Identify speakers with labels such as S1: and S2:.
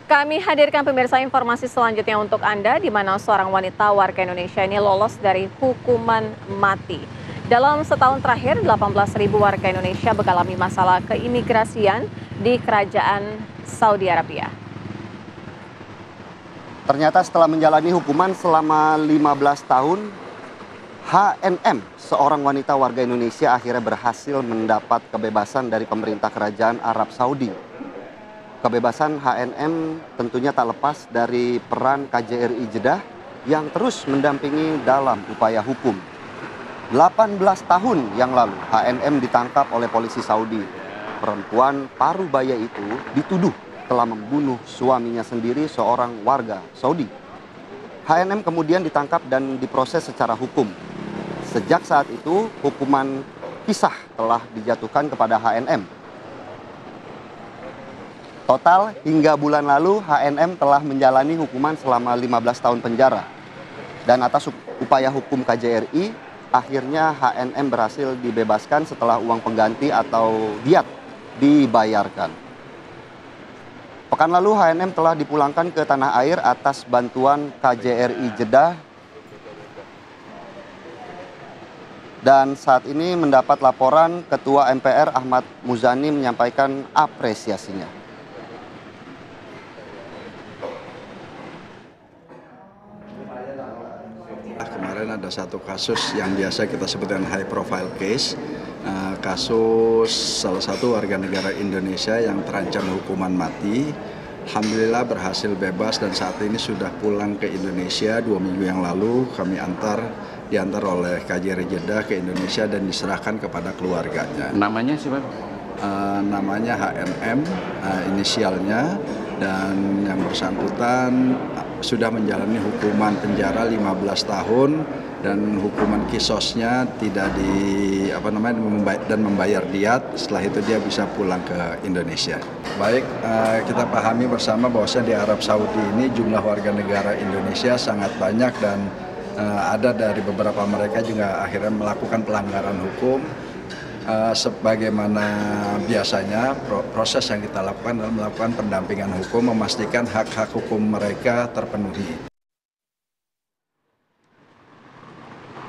S1: Kami hadirkan pemirsa informasi selanjutnya untuk Anda, di mana seorang wanita warga Indonesia ini lolos dari hukuman mati. Dalam setahun terakhir, 18.000 warga Indonesia mengalami masalah keimigrasian di Kerajaan Saudi Arabia.
S2: Ternyata setelah menjalani hukuman selama 15 tahun, HNM, seorang wanita warga Indonesia, akhirnya berhasil mendapat kebebasan dari pemerintah Kerajaan Arab Saudi. Kebebasan HNM tentunya tak lepas dari peran KJRI Jeddah yang terus mendampingi dalam upaya hukum. 18 tahun yang lalu HNM ditangkap oleh polisi Saudi. Perempuan paruh baya itu dituduh telah membunuh suaminya sendiri, seorang warga Saudi. HNM kemudian ditangkap dan diproses secara hukum. Sejak saat itu hukuman pisah telah dijatuhkan kepada HNM. Total hingga bulan lalu HNM telah menjalani hukuman selama 15 tahun penjara. Dan atas upaya hukum KJRI, akhirnya HNM berhasil dibebaskan setelah uang pengganti atau diat dibayarkan. Pekan lalu HNM telah dipulangkan ke tanah air atas bantuan KJRI Jeddah. Dan saat ini mendapat laporan Ketua MPR Ahmad Muzani menyampaikan apresiasinya.
S3: Kemarin ada satu kasus yang biasa kita sebut dengan high profile case, kasus salah satu warga negara Indonesia yang terancam hukuman mati. Alhamdulillah berhasil bebas dan saat ini sudah pulang ke Indonesia 2 minggu yang lalu. Kami diantar oleh KJRI Jeddah ke Indonesia dan diserahkan kepada keluarganya.
S4: Namanya siapa?
S3: Namanya HNM, inisialnya, dan yang bersangkutan sudah menjalani hukuman penjara 15 tahun dan hukuman kisosnya tidak dan membayar diat. Setelah itu dia bisa pulang ke Indonesia. Baik, kita pahami bersama bahwasanya di Arab Saudi ini jumlah warga negara Indonesia sangat banyak dan ada dari beberapa mereka juga akhirnya melakukan pelanggaran hukum. Sebagaimana biasanya proses yang kita lakukan adalah melakukan pendampingan hukum, memastikan hak-hak hukum mereka terpenuhi.